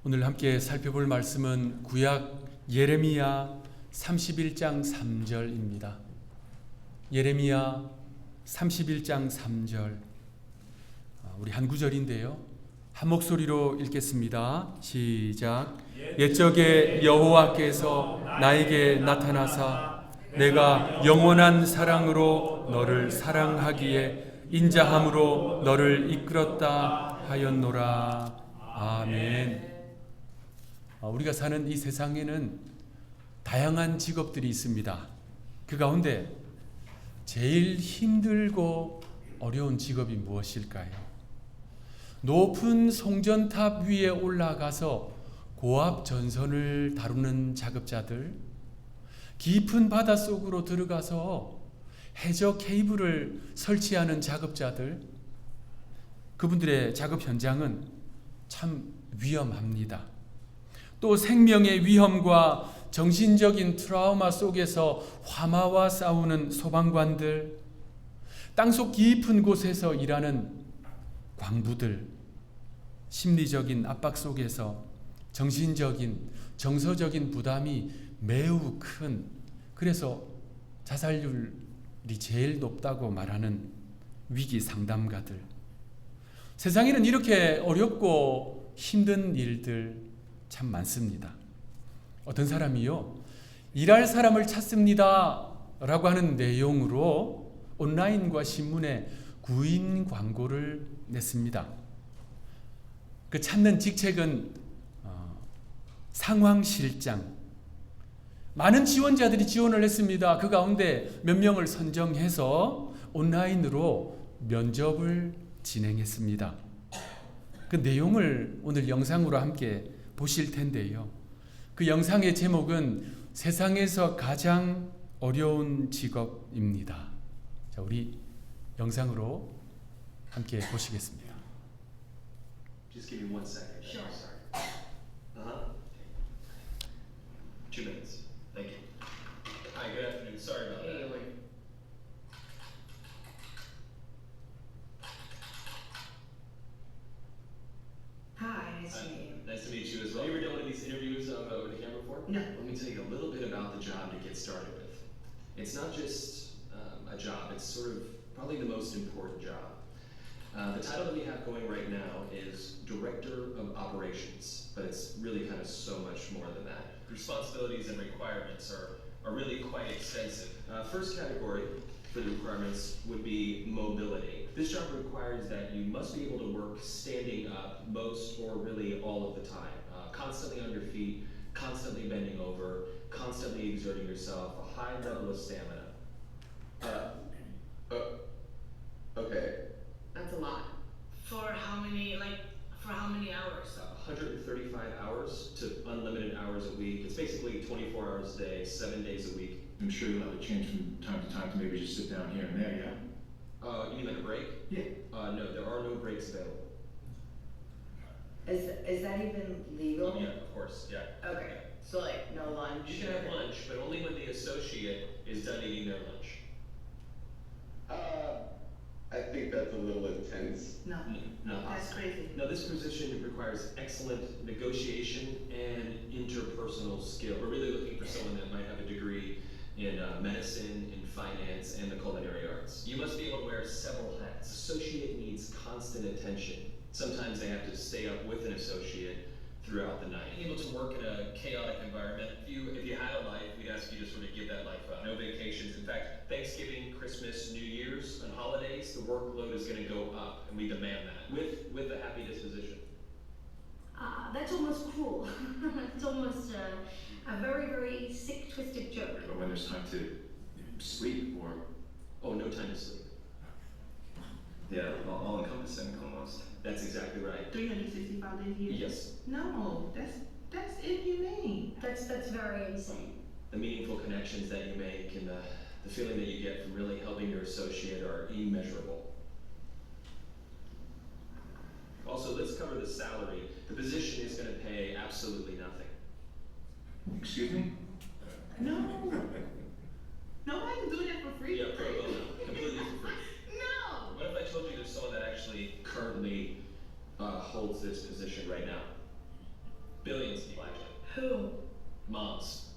오늘 함께 살펴볼 말씀은 구약 예레미야 31장 3절입니다. 예레미야 31장 3절. 우리 한 구절인데요. 한 목소리로 읽겠습니다. 시작. 옛적에 여호와께서 나에게 나타나사 내가 영원한 사랑으로 너를 사랑하기에 인자함으로 너를 이끌었다 하였노라. 아멘. 우리가 사는 이 세상에는 다양한 직업들이 있습니다. 그 가운데 제일 힘들고 어려운 직업이 무엇일까요? 높은 송전탑 위에 올라가서 고압 전선을 다루는 작업자들, 깊은 바닷속으로 들어가서 해저 케이블을 설치하는 작업자들, 그분들의 작업 현장은 참 위험합니다. 또 생명의 위험과 정신적인 트라우마 속에서 화마와 싸우는 소방관들, 땅속 깊은 곳에서 일하는 광부들, 심리적인 압박 속에서 정신적인, 정서적인 부담이 매우 큰, 그래서 자살률이 제일 높다고 말하는 위기 상담가들. 세상에는 이렇게 어렵고 힘든 일들 참 많습니다. 어떤 사람이요, 일할 사람을 찾습니다 라고 하는 내용으로 온라인과 신문에 구인 광고를 냈습니다. 그 찾는 직책은 상황실장. 많은 지원자들이 지원을 했습니다. 그 가운데 몇 명을 선정해서 온라인으로 면접을 진행했습니다. 그 내용을 오늘 영상으로 함께 보실 텐데요. 그 영상의 제목은 세상에서 가장 어려운 직업입니다. 자, 우리 영상으로 함께 보시겠습니다. Just give me 1 second. Sure. Uh-huh. 2 minutes. Thank you. Hi, good afternoon. Sorry about that. Hi, nice to meet you. Nice to meet you as well. You ever done one of these interviews over the camera before? No. Let me tell you a little bit about the job to get started with. It's not just a job, it's sort of probably the most important job. The title that we have going right now is Director of Operations, but it's really kind of so much more than that. Responsibilities and requirements are really quite extensive. First category for the requirements would be mobility. This job requires that you must be able to work standing up most or really all of the time, constantly on your feet, constantly bending over, constantly exerting yourself, a high level of stamina. Okay. That's a lot. For how many hours? 135 hours to unlimited hours a week. It's basically 24 hours a day, 7 days a week. I'm sure you'll have a change from time to time to maybe just sit down here and there, yeah? You mean like a break? Yeah. No, there are no breaks available. Is that even legal? Oh, yeah, of course, yeah. Okay, so like no lunch? You can have lunch, but only when the associate is done eating their lunch. I think that's a little intense. No, No. that's crazy. Now, this position requires excellent negotiation and interpersonal skill. We're really looking for someone that might have a degree in medicine, in finance, and the culinary arts. You must be able to wear several hats. Associate needs constant attention. Sometimes they have to stay up with an associate throughout the night. Being able to work in a chaotic environment. If you had a life, we'd ask you to sort of give that life up. No vacations. In fact, Thanksgiving, Christmas, New Year's, and holidays, the workload is going to go up, and we demand that with a happy disposition. That's almost cruel. It's almost a very, very sick, twisted joke. But when there's time to sleep or... Oh, no time to sleep. Yeah, all encompassing almost. That's exactly right. 365 days a year? Yes. No, that's inhumane. That's very insane. The meaningful connections that you make and the feeling that you get from really helping your associate are immeasurable. Also, let's cover the salary. The position is going to pay absolutely nothing. Excuse me? No. Nobody's doing that for free. Yeah, pro bono, completely for free. No. What if I told you there's someone that actually currently holds this position right now? Billions of people, actually. Who? Moms.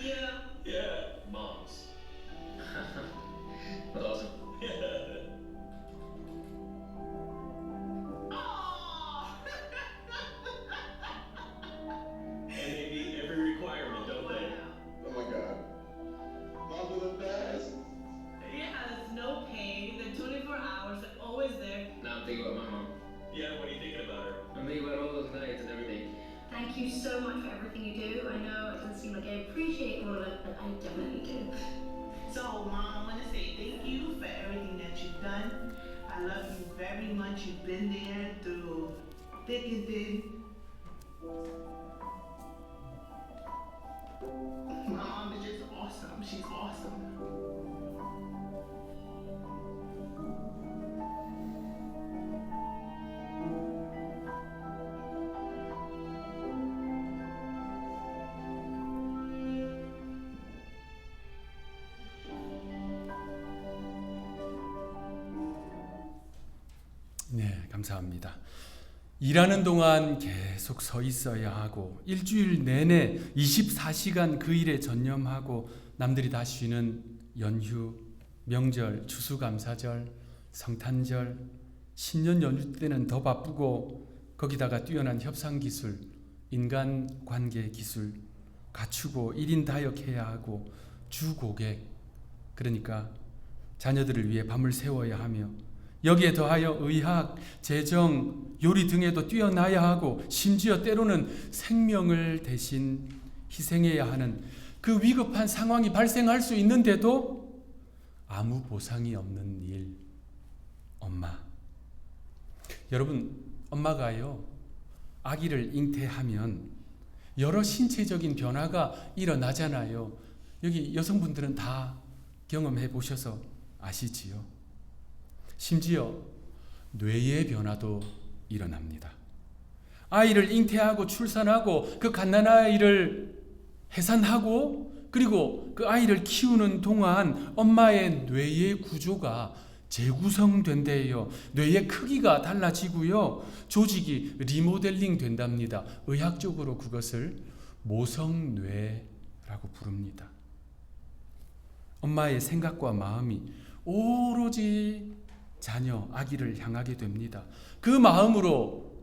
Yeah. Yeah, moms. That's awesome. Oh! And they meet every requirement, don't they? Oh my god. Moms are the best. Yeah, there's no pay. They're 24 hours. They're always there. Now I'm thinking about my mom. Yeah, what are you thinking about her? I'm thinking about all those nights and everything. Thank you so much for everything you do. I know it doesn't seem like I appreciate all of it, but I definitely do. So, Mom, I want to say thank you for everything that you've done. I love you very much. You've been there through thick and thin. My mom is just awesome. She's awesome. 네, 감사합니다. 일하는 동안 계속 서 있어야 하고 일주일 내내 24시간 그 일에 전념하고 남들이 다 쉬는 연휴, 명절, 추수감사절, 성탄절, 신년 연휴 때는 더 바쁘고 거기다가 뛰어난 협상기술, 인간관계 기술 갖추고 1인 다역해야 하고 주고객, 그러니까 자녀들을 위해 밤을 새워야 하며 여기에 더하여 의학, 재정, 요리 등에도 뛰어나야 하고 심지어 때로는 생명을 대신 희생해야 하는 그 위급한 상황이 발생할 수 있는데도 아무 보상이 없는 일. 엄마. 여러분, 엄마가요, 아기를 잉태하면 여러 신체적인 변화가 일어나잖아요. 여기 여성분들은 다 경험해 보셔서 아시지요. 심지어 뇌의 변화도 일어납니다. 아이를 잉태하고 출산하고 그 갓난아이를 해산하고 그리고 그 아이를 키우는 동안 엄마의 뇌의 구조가 재구성된대요. 뇌의 크기가 달라지고요. 조직이 리모델링 된답니다. 의학적으로 그것을 모성뇌라고 부릅니다. 엄마의 생각과 마음이 오로지 자녀, 아기를 향하게 됩니다. 그 마음으로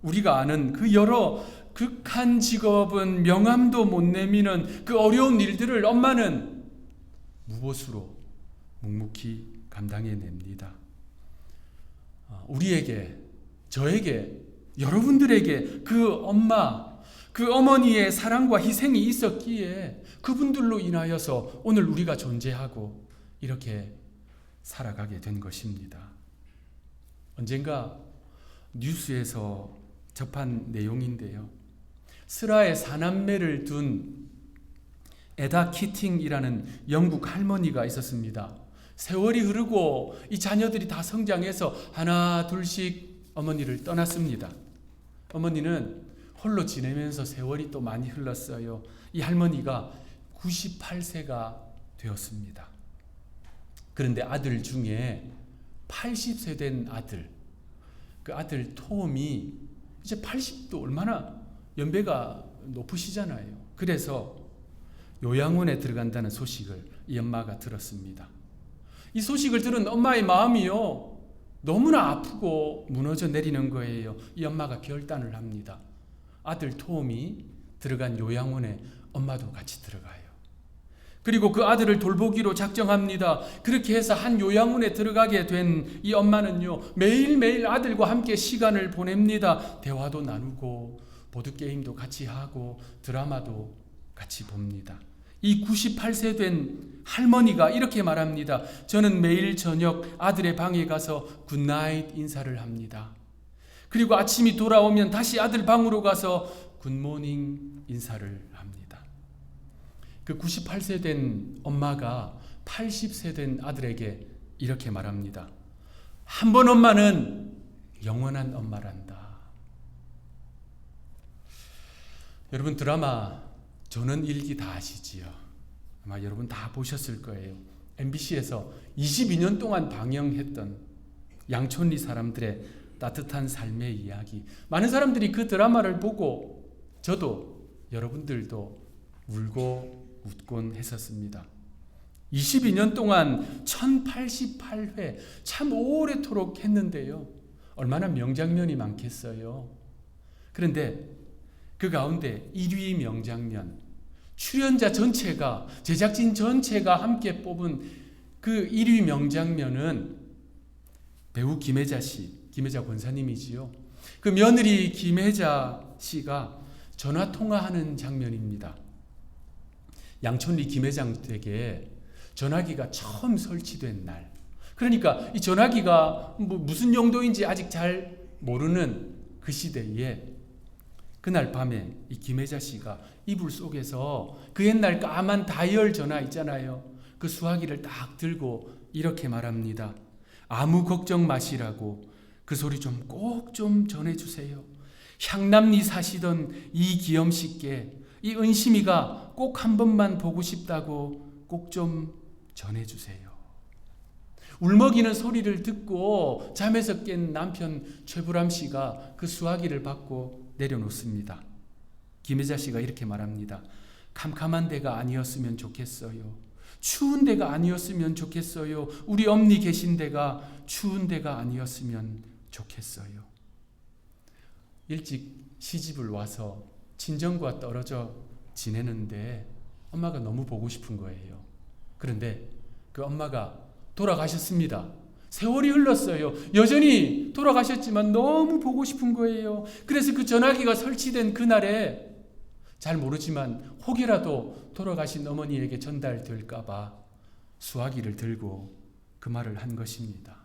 우리가 아는 그 여러 극한 직업은 명함도 못 내미는 그 어려운 일들을 엄마는 무보수로 묵묵히 감당해냅니다. 우리에게, 저에게, 여러분들에게 그 엄마, 그 어머니의 사랑과 희생이 있었기에 그분들로 인하여서 오늘 우리가 존재하고 이렇게 살아가게 된 것입니다. 언젠가 뉴스에서 접한 내용인데요. 스라의 4남매를 둔 에다 키팅이라는 영국 할머니가 있었습니다. 세월이 흐르고 이 자녀들이 다 성장해서 하나 둘씩 어머니를 떠났습니다. 어머니는 홀로 지내면서 세월이 또 많이 흘렀어요. 이 할머니가 98세가 되었습니다. 그런데 아들 중에 80세 된 아들, 그 아들 톰이 이제 80도 얼마나 연배가 높으시잖아요. 그래서 요양원에 들어간다는 소식을 이 엄마가 들었습니다. 이 소식을 들은 엄마의 마음이요, 너무나 아프고 무너져 내리는 거예요. 이 엄마가 결단을 합니다. 아들 톰이 들어간 요양원에 엄마도 같이 들어가요. 그리고 그 아들을 돌보기로 작정합니다. 그렇게 해서 한 요양원에 들어가게 된 이 엄마는요, 매일매일 아들과 함께 시간을 보냅니다. 대화도 나누고 보드게임도 같이 하고 드라마도 같이 봅니다. 이 98세 된 할머니가 이렇게 말합니다. 저는 매일 저녁 아들의 방에 가서 굿나잇 인사를 합니다. 그리고 아침이 돌아오면 다시 아들 방으로 가서 굿모닝 인사를 합니다. 그 98세 된 엄마가 80세 된 아들에게 이렇게 말합니다. 한 번 엄마는 영원한 엄마란다. 여러분, 드라마 저는 일기 다 아시지요? 아마 여러분 다 보셨을 거예요. MBC에서 22년 동안 방영했던 양촌리 사람들의 따뜻한 삶의 이야기. 많은 사람들이 그 드라마를 보고 저도 여러분들도 울고 웃곤 했었습니다. 22년 동안 1088회 참 오래도록 했는데요. 얼마나 명장면이 많겠어요. 그런데 그 가운데 1위 명장면, 출연자 전체가, 제작진 전체가 함께 뽑은 그 1위 명장면은 배우 김혜자 씨, 김혜자 권사님이지요. 그 며느리 김혜자 씨가 전화 통화하는 장면입니다. 양촌리 김회장 댁에 전화기가 처음 설치된 날. 그러니까 이 전화기가 무슨 용도인지 아직 잘 모르는 그 시대에 그날 밤에 이 김혜자 씨가 이불 속에서 그 옛날 까만 다이얼 전화 있잖아요. 그 수화기를 딱 들고 이렇게 말합니다. 아무 걱정 마시라고 그 소리 좀 꼭 좀 전해주세요. 향남리 사시던 이기엄 씨께 이 은심이가 꼭 한 번만 보고 싶다고 꼭 좀 전해주세요. 울먹이는 소리를 듣고 잠에서 깬 남편 최불암 씨가 그 수화기를 받고 내려놓습니다. 김혜자 씨가 이렇게 말합니다. 캄캄한 데가 아니었으면 좋겠어요. 추운 데가 아니었으면 좋겠어요. 우리 엄니 계신 데가 추운 데가 아니었으면 좋겠어요. 일찍 시집을 와서 친정과 떨어져 지내는데 엄마가 너무 보고 싶은 거예요. 그런데 그 엄마가 돌아가셨습니다. 세월이 흘렀어요. 여전히 돌아가셨지만 너무 보고 싶은 거예요. 그래서 그 전화기가 설치된 그날에 잘 모르지만 혹이라도 돌아가신 어머니에게 전달될까 봐 수화기를 들고 그 말을 한 것입니다.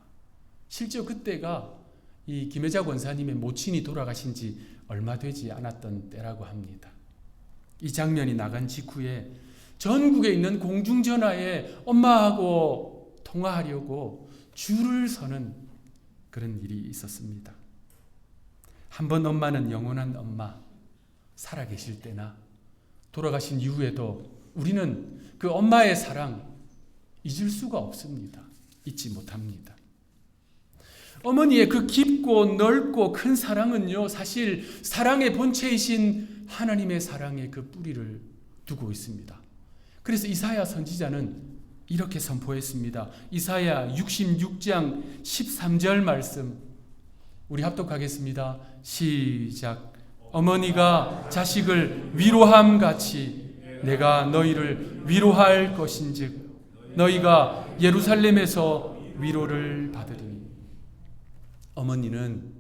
실제 그때가 이 김혜자 권사님의 모친이 돌아가신 지 얼마 되지 않았던 때라고 합니다. 이 장면이 나간 직후에 전국에 있는 공중전화에 엄마하고 통화하려고 줄을 서는 그런 일이 있었습니다. 한번 엄마는 영원한 엄마, 살아계실 때나 돌아가신 이후에도 우리는 그 엄마의 사랑 잊을 수가 없습니다. 잊지 못합니다. 어머니의 그 깊고 넓고 큰 사랑은요, 사실 사랑의 본체이신 하나님의 사랑의 그 뿌리를 두고 있습니다. 그래서 이사야 선지자는 이렇게 선포했습니다. 이사야 66장 13절 말씀 우리 합독하겠습니다. 시작. 어머니가 자식을 위로함 같이 내가 너희를 위로할 것인즉 너희가 예루살렘에서 위로를 받으리니. 어머니는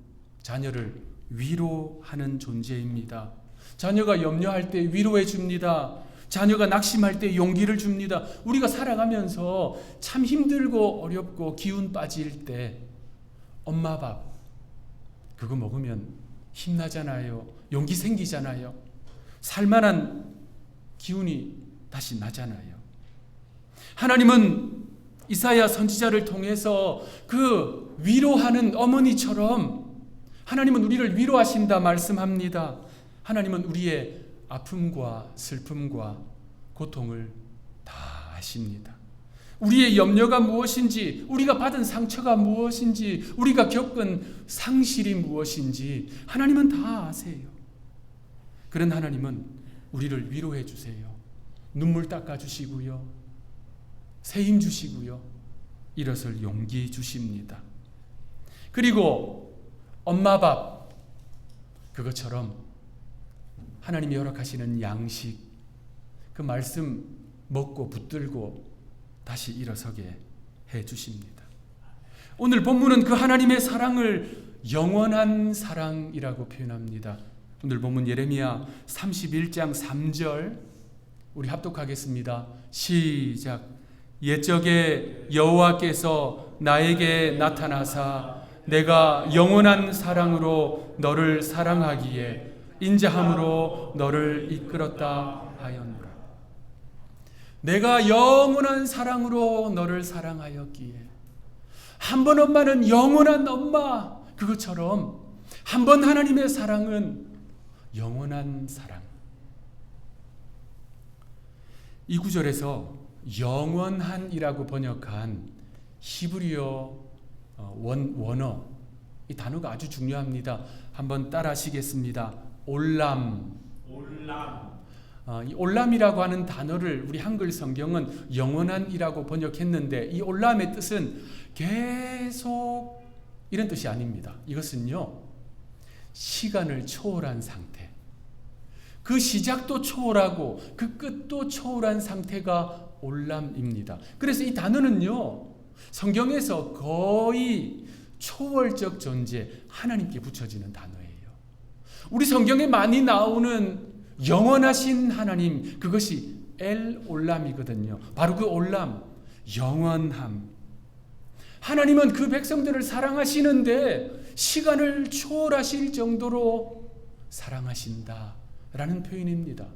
자녀를 위로하는 존재입니다. 자녀가 염려할 때 위로해 줍니다. 자녀가 낙심할 때 용기를 줍니다. 우리가 살아가면서 참 힘들고 어렵고 기운 빠질 때 엄마 밥 그거 먹으면 힘나잖아요. 용기 생기잖아요. 살만한 기운이 다시 나잖아요. 하나님은 이사야 선지자를 통해서 그 위로하는 어머니처럼 하나님은 우리를 위로하신다 말씀합니다. 하나님은 우리의 아픔과 슬픔과 고통을 다 아십니다. 우리의 염려가 무엇인지, 우리가 받은 상처가 무엇인지, 우리가 겪은 상실이 무엇인지 하나님은 다 아세요. 그런 하나님은 우리를 위로해 주세요. 눈물 닦아 주시고요. 새 힘 주시고요. 일어설 용기 주십니다. 그리고 엄마 밥 그것처럼 하나님이 허락하시는 양식 그 말씀 먹고 붙들고 다시 일어서게 해 주십니다. 오늘 본문은 그 하나님의 사랑을 영원한 사랑이라고 표현합니다. 오늘 본문 예레미야 31장 3절 우리 합독하겠습니다. 시작. 옛적에 여호와께서 나에게 나타나사 내가 영원한 사랑으로 너를 사랑하기에 인자함으로 너를 이끌었다 하였노라. 내가 영원한 사랑으로 너를 사랑하였기에 한 번 엄마는 영원한 엄마 그것처럼 한 번 하나님의 사랑은 영원한 사랑. 이 구절에서 영원한이라고 번역한 히브리어 원어의 이 단어가 아주 중요합니다. 한번 따라하시겠습니다. 올람. 이 올람이라고 하는 단어를 우리 한글 성경은 영원한이라고 번역했는데 이 올람의 뜻은 계속 이런 뜻이 아닙니다. 이것은요, 시간을 초월한 상태, 그 시작도 초월하고 그 끝도 초월한 상태가 올람입니다. 그래서 이 단어는요, 성경에서 거의 초월적 존재, 하나님께 붙여지는 단어예요. 우리 성경에 많이 나오는 영원하신 하나님, 그것이 엘 올람이거든요. 바로 그 올람, 영원함. 하나님은 그 백성들을 사랑하시는데 시간을 초월하실 정도로 사랑하신다라는 표현입니다.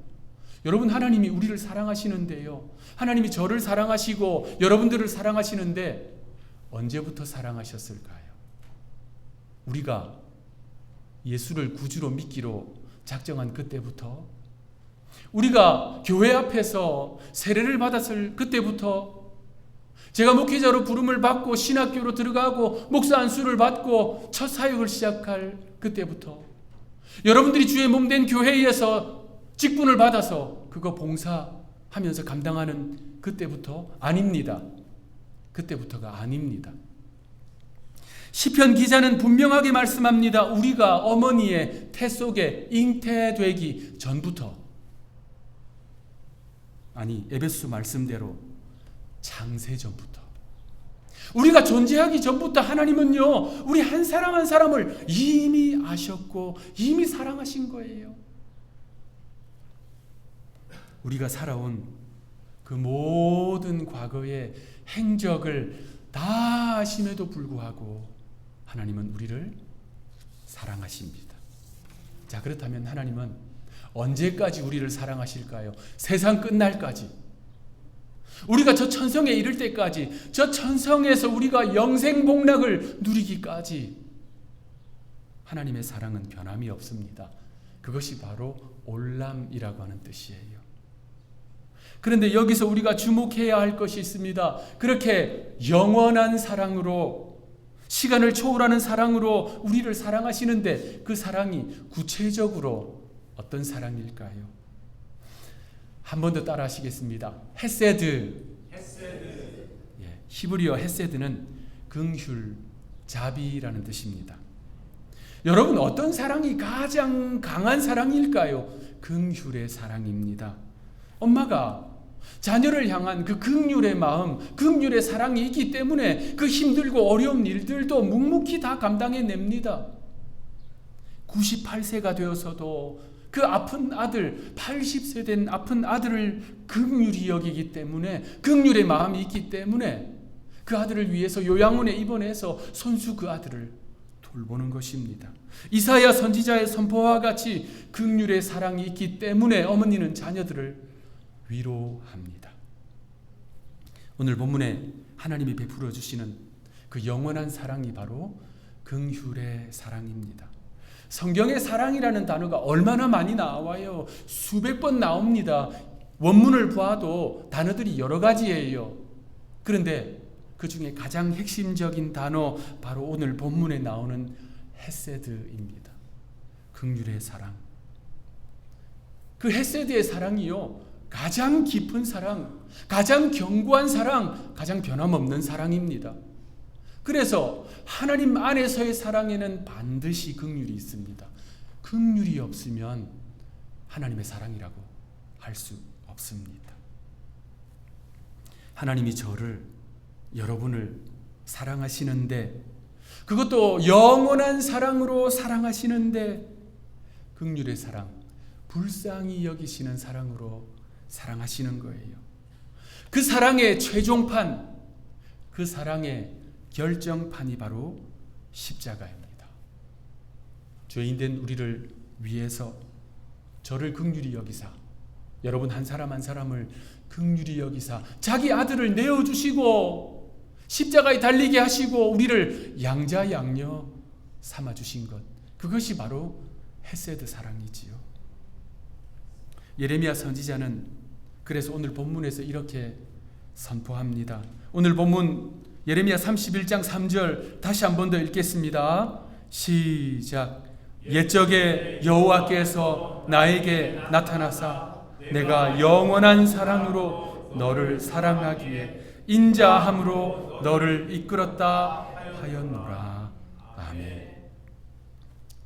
여러분, 하나님이 우리를 사랑하시는데요, 하나님이 저를 사랑하시고 여러분들을 사랑하시는데 언제부터 사랑하셨을까요? 우리가 예수를 구주로 믿기로 작정한 그때부터, 우리가 교회 앞에서 세례를 받았을 그때부터, 제가 목회자로 부름을 받고 신학교로 들어가고 목사 안수를 받고 첫 사역을 시작할 그때부터, 여러분들이 주의 몸된 교회에서 직분을 받아서 그거 봉사하면서 감당하는 그때부터 아닙니다. 그때부터가 아닙니다. 시편 기자는 분명하게 말씀합니다. 우리가 어머니의 태 속에 잉태되기 전부터, 아니 에베소 말씀대로 창세 전부터, 우리가 존재하기 전부터 하나님은요, 우리 한 사람 한 사람을 이미 아셨고 이미 사랑하신 거예요. 우리가 살아온 그 모든 과거의 행적을 다 아심에도 불구하고 하나님은 우리를 사랑하십니다. 자, 그렇다면 하나님은 언제까지 우리를 사랑하실까요? 세상 끝날까지, 우리가 저 천성에 이를 때까지, 저 천성에서 우리가 영생복락을 누리기까지 하나님의 사랑은 변함이 없습니다. 그것이 바로 올람이라고 하는 뜻이에요. 그런데 여기서 우리가 주목해야 할 것이 있습니다. 그렇게 영원한 사랑으로, 시간을 초월하는 사랑으로 우리를 사랑하시는데 그 사랑이 구체적으로 어떤 사랑일까요? 한 번 더 따라 하시겠습니다. 헤세드. 예, 히브리어 헤세드는 긍휼, 자비라는 뜻입니다. 여러분, 어떤 사랑이 가장 강한 사랑일까요? 긍휼의 사랑입니다. 엄마가 자녀를 향한 그 긍휼의 마음, 긍휼의 사랑이 있기 때문에 그 힘들고 어려운 일들도 묵묵히 다 감당해냅니다. 98세가 되어서도 그 아픈 아들, 80세 된 아픈 아들을 긍휼히 여기기 때문에, 긍휼의 마음이 있기 때문에 그 아들을 위해서 요양원에 입원해서 손수 그 아들을 돌보는 것입니다. 이사야 선지자의 선포와 같이 긍휼의 사랑이 있기 때문에 어머니는 자녀들을 위로합니다. 오늘 본문에 하나님이 베풀어 주시는 그 영원한 사랑이 바로 긍휼의 사랑입니다. 성경에 사랑이라는 단어가 얼마나 많이 나와요. 수백 번 나옵니다. 원문을 보아도 단어들이 여러 가지예요. 그런데 그 중에 가장 핵심적인 단어, 바로 오늘 본문에 나오는 헤세드입니다. 긍휼의 사랑. 그 헤세드의 사랑이요, 가장 깊은 사랑, 가장 견고한 사랑, 가장 변함없는 사랑입니다. 그래서 하나님 안에서의 사랑에는 반드시 긍휼이 있습니다. 긍휼이 없으면 하나님의 사랑이라고 할 수 없습니다. 하나님이 저를, 여러분을 사랑하시는데, 그것도 영원한 사랑으로 사랑하시는데, 긍휼의 사랑, 불쌍히 여기시는 사랑으로 사랑하시는 거예요. 그 사랑의 최종판, 그 사랑의 결정판이 바로 십자가입니다. 죄인된 우리를 위해서 저를 긍휼히 여기사, 여러분 한 사람 한 사람을 긍휼히 여기사 자기 아들을 내어주시고 십자가에 달리게 하시고 우리를 양자양녀 삼아주신 것, 그것이 바로 헤세드 사랑이지요. 예레미야 선지자는 그래서 오늘 본문에서 이렇게 선포합니다. 오늘 본문 예레미야 31장 3절 다시 한 번 더 읽겠습니다. 시작. 옛적에 여호와께서 나에게 나타나사 내가 영원한 사랑으로 너를 사랑하기에 인자함으로 너를 이끌었다 하였노라. 아멘.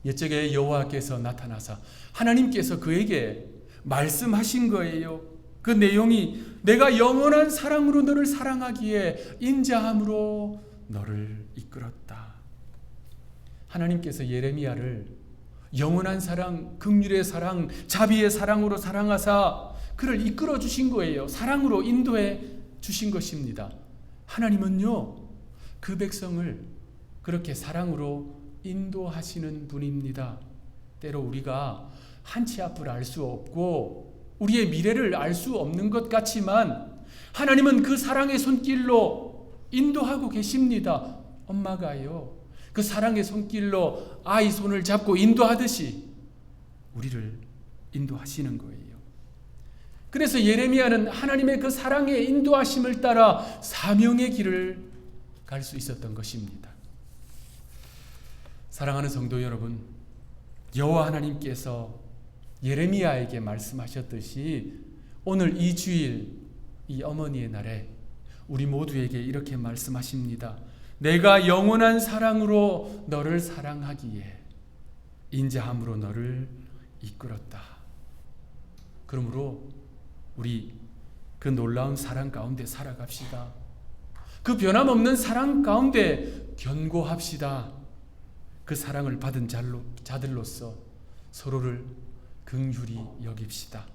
옛적에 여호와께서 나타나사 하나님께서 그에게 말씀하신 거예요. 그 내용이 내가 영원한 사랑으로 너를 사랑하기에 인자함으로 너를 이끌었다. 하나님께서 예레미야를 영원한 사랑, 긍휼의 사랑, 자비의 사랑으로 사랑하사 그를 이끌어 주신 거예요. 사랑으로 인도해 주신 것입니다. 하나님은요, 그 백성을 그렇게 사랑으로 인도하시는 분입니다. 때로 우리가 한치 앞을 알 수 없고 우리의 미래를 알 수 없는 것 같지만 하나님은 그 사랑의 손길로 인도하고 계십니다. 엄마가요, 그 사랑의 손길로 아이 손을 잡고 인도하듯이 우리를 인도하시는 거예요. 그래서 예레미야는 하나님의 그 사랑의 인도하심을 따라 사명의 길을 갈 수 있었던 것입니다. 사랑하는 성도 여러분, 여호와 하나님께서 예레미야에게 말씀하셨듯이 오늘 이 주일 이 어머니의 날에 우리 모두에게 이렇게 말씀하십니다. 내가 영원한 사랑으로 너를 사랑하기에 인자함으로 너를 이끌었다. 그러므로 우리 그 놀라운 사랑 가운데 살아갑시다. 그 변함없는 사랑 가운데 견고합시다. 그 사랑을 받은 자들로서 서로를 긍휼히 여깁시다.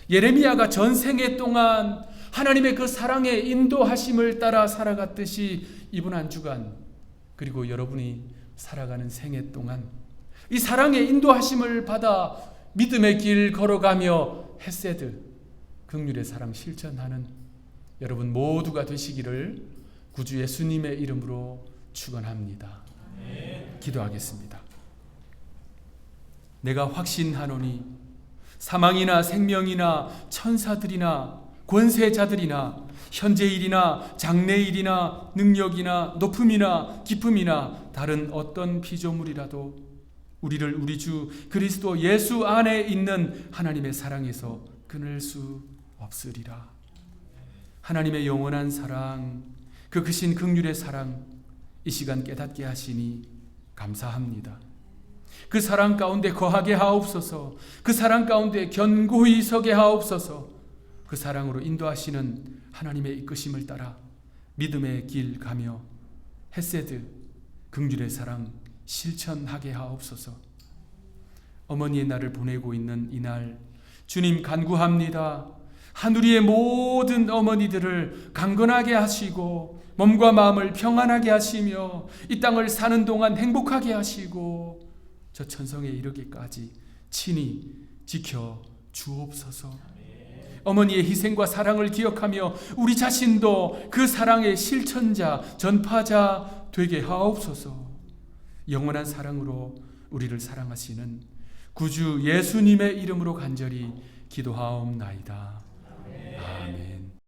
예레미야가 전생애 동안 하나님의 그 사랑의 인도하심을 따라 살아갔듯이 이번 한 주간 그리고 여러분이 살아가는 생애 동안 이 사랑의 인도하심을 받아 믿음의 길 걸어가며 헤세드, 긍휼의 사랑 실천하는 여러분 모두가 되시기를 구주 예수님의 이름으로 축원합니다. 기도하겠습니다. 내가 확신하노니 사망이나 생명이나 천사들이나 권세자들이나 현재일이나 장래일이나 능력이나 높음이나 깊음이나 다른 어떤 피조물이라도 우리를 우리 주 그리스도 예수 안에 있는 하나님의 사랑에서 끊을 수 없으리라. 하나님의 영원한 사랑, 그 크신 긍휼의 사랑 이 시간 깨닫게 하시니 감사합니다. 그 사랑 가운데 거하게 하옵소서. 그 사랑 가운데 견고히 서게 하옵소서. 그 사랑으로 인도하시는 하나님의 이끄심을 따라 믿음의 길 가며 헤세드, 긍휼의 사랑 실천하게 하옵소서. 어머니의 날을 보내고 있는 이날 주님 간구합니다. 하누리의 모든 어머니들을 강건하게 하시고 몸과 마음을 평안하게 하시며 이 땅을 사는 동안 행복하게 하시고 저 천성에 이르기까지 친히 지켜 주옵소서. 어머니의 희생과 사랑을 기억하며 우리 자신도 그 사랑의 실천자, 전파자 되게 하옵소서. 영원한 사랑으로 우리를 사랑하시는 구주 예수님의 이름으로 간절히 기도하옵나이다.